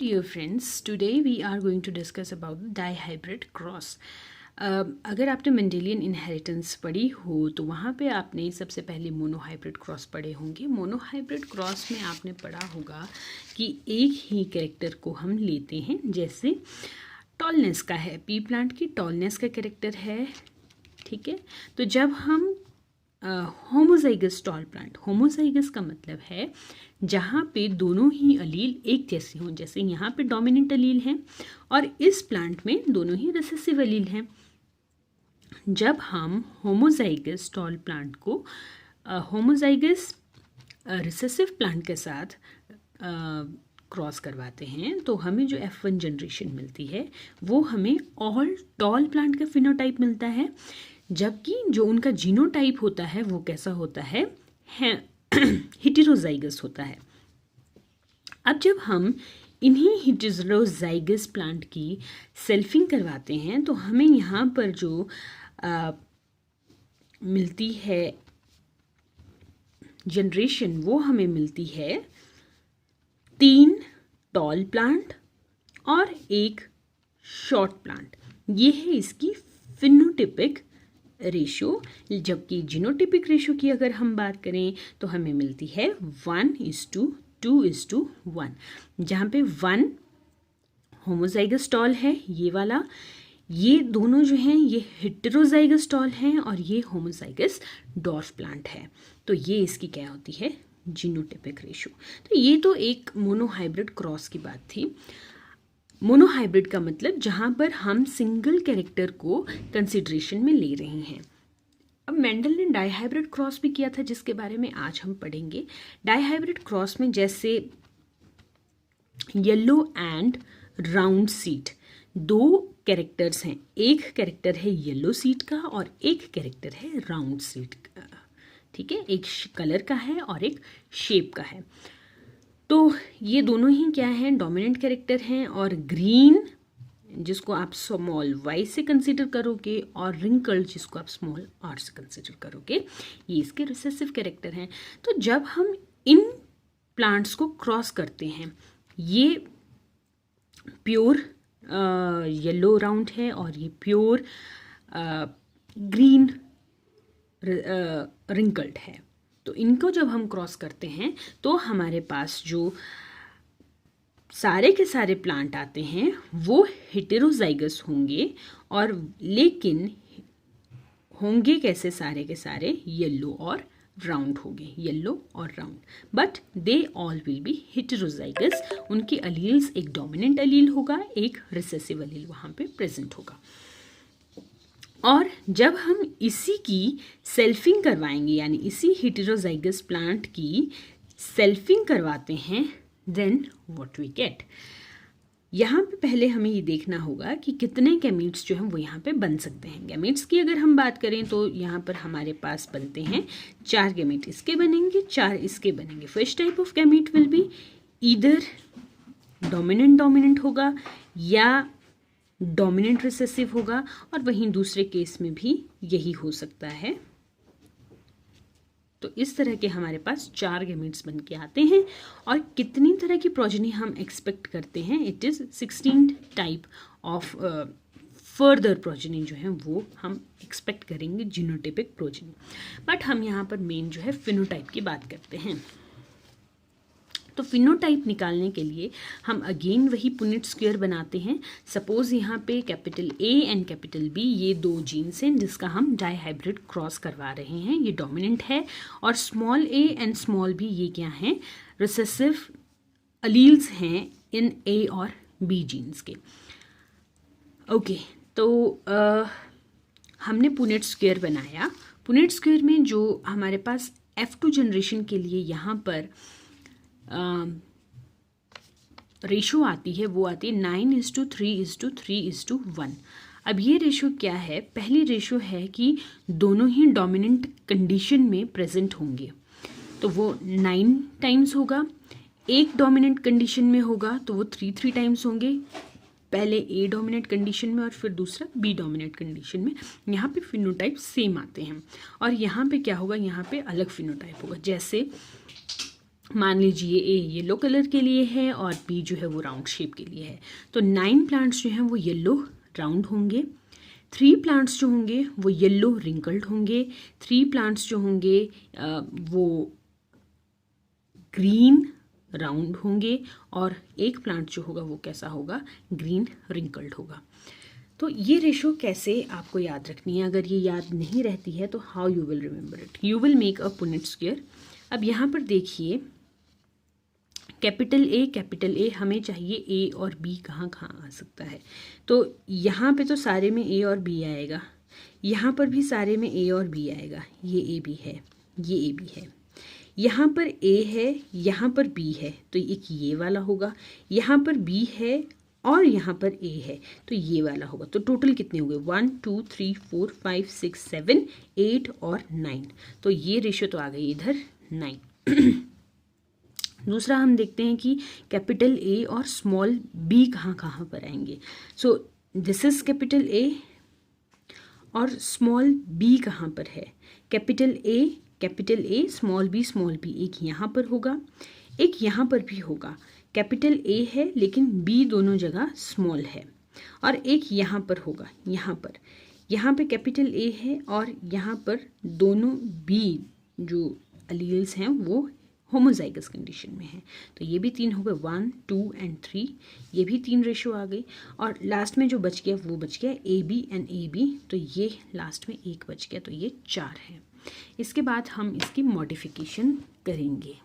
dear friends, today we are going to discuss about the dihybrid cross. अगर आपने Mendelian inheritance पढ़ी हो तो वहाँ पे आपने सबसे पहले मोनोहाइब्रिड क्रॉस पढ़े होंगे। मोनोहाइब्रिड क्रॉस में आपने पढ़ा होगा कि एक ही कैरेक्टर को हम लेते हैं, जैसे टॉलनेस का है, पी प्लांट की टॉलनेस का कैरेक्टर है, ठीक है। तो जब हम होमोजाइगस टॉल प्लांट, होमोजाइगस का मतलब है जहाँ पे दोनों ही अलील एक जैसे हों, जैसे यहाँ पे डोमिनेंट अलील हैं और इस प्लांट में दोनों ही रिसेसिव अलील हैं। जब हम होमोजाइगस टॉल प्लांट को होमोजाइगस रिसेसिव प्लांट के साथ क्रॉस करवाते हैं तो हमें जो F1 जनरेशन मिलती है वो हमें ऑल टॉल प्लांट का फिनोटाइप मिलता है, जबकि जो उनका जीनोटाइप होता है वो कैसा होता है हेटेरोजाइगस होता है। अब जब हम इन्हीं हेटेरोजाइगस प्लांट की सेल्फिंग करवाते हैं तो हमें यहाँ पर जो मिलती है जनरेशन, वो हमें मिलती है 3 टॉल प्लांट और 1 शॉर्ट प्लांट। ये है इसकी फिनोटिपिक रेशो। जबकि जीनोटिपिक रेशो की अगर हम बात करें तो हमें मिलती है 1:2:1, जहाँ पे 1 होमोजाइगस टॉल है ये वाला, ये दोनों जो हैं ये हेटेरोजाइगस टॉल हैं और ये होमोजाइगस डॉर्फ प्लांट है। तो ये इसकी क्या होती है, जीनोटिपिक रेशो। तो ये तो एक मोनोहाइब्रिड क्रॉस की बात थी। मोनोहाइब्रिड का मतलब जहाँ पर हम सिंगल कैरेक्टर को कंसिडरेशन में ले रहे हैं। अब मेंडल ने डाईहाइब्रिड क्रॉस भी किया था, जिसके बारे में आज हम पढ़ेंगे। डाईहाइब्रिड क्रॉस में जैसे yellow and round seed, 2 characters हैं, एक कैरेक्टर है येलो सीड का और एक कैरेक्टर है राउंड सीड का, ठीक है। एक कलर का है और एक शेप का है। तो ये दोनों ही क्या हैं, डोमिनेंट कैरेक्टर हैं। और ग्रीन जिसको आप स्मॉल y से कंसीडर करोगे और रिंकल्ड जिसको आप स्मॉल r से कंसीडर करोगे, ये इसके रिसेसिव कैरेक्टर हैं। तो जब हम इन प्लांट्स को क्रॉस करते हैं, ये प्योर येलो राउंड है और ये प्योर ग्रीन रिंकल्ड है। तो इनको जब हम क्रॉस करते हैं तो हमारे पास जो सारे के सारे प्लांट आते हैं वो हेटेरोजाइगस होंगे, और लेकिन होंगे कैसे, सारे के सारे येलो और राउंड होंगे, येलो और round, but they all will be heterozygous. उनकी अलील्स, एक डोमिनेंट अलील होगा, एक रिसेसिव अलील वहाँ पे प्रेजेंट होगा। और जब हम इसी की सेल्फिंग करवाएंगे, यानी इसी हेटेरोजाइगस प्लांट की सेल्फिंग करवाते हैं, देन व्हाट वी गेट। यहाँ पे पहले हमें ये देखना होगा कि कितने गैमीट्स जो हैं वो यहाँ पे बन सकते हैं। गैमीट्स की अगर हम बात करें तो यहाँ पर हमारे पास बनते हैं 4 गैमीट इसके बनेंगे, 4 इसके बनेंगे। First type of gamete will be either dominant होगा या डोमिनेंट रिसेसिव होगा, और वहीं दूसरे केस में भी यही हो सकता है। तो इस तरह के हमारे पास 4 गैमीट्स बन के आते हैं। और कितनी तरह की प्रोजेनी हम एक्सपेक्ट करते हैं, it is 16 type of further progeny जो है वो हम एक्सपेक्ट करेंगे, जीनोटिपिक प्रोजेनी। बट हम यहाँ पर मेन जो है फिनोटाइप की बात करते हैं। तो फिनोटाइप निकालने के लिए हम अगेन वही पुनेट स्क्वायर बनाते हैं। सपोज यहाँ पे capital A and capital B ये 2 जीन्स हैं जिसका हम डाईहाइब्रिड क्रॉस करवा रहे हैं। ये डोमिनेंट है, और small a and small b ये क्या हैं, रिसेसिव अलील्स हैं इन A और B जीन्स के। ओके, तो हमने पुनेट स्क्वायर बनाया। पुनेट स्क्वायर में जो हमारे पास F2 जनरेशन के लिए यहाँ पर रेशो आती है वो आती है 9:3:3:1। अब ये रेशो क्या है, पहली रेशो है कि दोनों ही डोमिनेंट कंडीशन में प्रेजेंट होंगे, तो वो 9 टाइम्स होगा। एक डोमिनेंट कंडीशन में होगा तो वो 3 टाइम्स होंगे, पहले A डोमिनेंट कंडीशन में और फिर दूसरा B डोमिनेंट कंडीशन में। यहाँ पे फिनोटाइप सेम आते हैं, और यहाँ पे क्या होगा, यहाँ पे अलग फिनोटाइप होगा। जैसे मान लीजिए ए येलो कलर के लिए है और बी जो है वो राउंड शेप के लिए है। तो 9 प्लांट्स जो हैं वो येलो राउंड होंगे, 3 प्लांट्स जो होंगे वो येलो रिंकल्ड होंगे, 3 प्लांट्स जो होंगे वो ग्रीन राउंड होंगे और एक प्लांट जो होगा वो कैसा होगा, ग्रीन रिंकल्ड होगा। तो ये रेशो कैसे आपको याद रखनी है, अगर ये याद नहीं रहती है तो how you will remember it, you will make a Punnett square. अब यहाँ पर देखिए कैपिटल ए हमें चाहिए, ए और बी कहाँ कहाँ आ सकता है। तो यहाँ पे तो सारे में ए और बी आएगा, यहाँ पर भी सारे में ए और बी आएगा, ये ए बी है, ये ए बी है, यहाँ पर ए है, यहाँ पर बी है, तो एक ये वाला होगा, यहाँ पर बी है और यहाँ पर ए है, तो ये वाला होगा। तो टोटल कितने हो गए, 1 2 3 4 5 6 7 8 और 9, तो ये रेशो तो आ गई इधर 9। दूसरा हम देखते हैं कि कैपिटल ए और स्मॉल बी कहाँ कहाँ पर आएंगे। So this is capital A और स्मॉल बी कहाँ पर है, कैपिटल ए स्मॉल बी एक यहाँ पर होगा, एक यहाँ पर भी होगा। कैपिटल ए है लेकिन बी दोनों जगह स्मॉल है, और एक यहाँ पर होगा, यहाँ पे कैपिटल ए है और यहाँ पर दोनों बी जो अलील्स हैं वो होमोजाइगस कंडीशन में है। तो ये भी 3 हो गए, 1 2 एंड 3, ये भी 3 रेशो आ गई। और लास्ट में जो बच गया वो बच गया A B and A B, तो ये लास्ट में एक बच गया, तो ये 4 है। इसके बाद हम इसकी मॉडिफिकेशन करेंगे।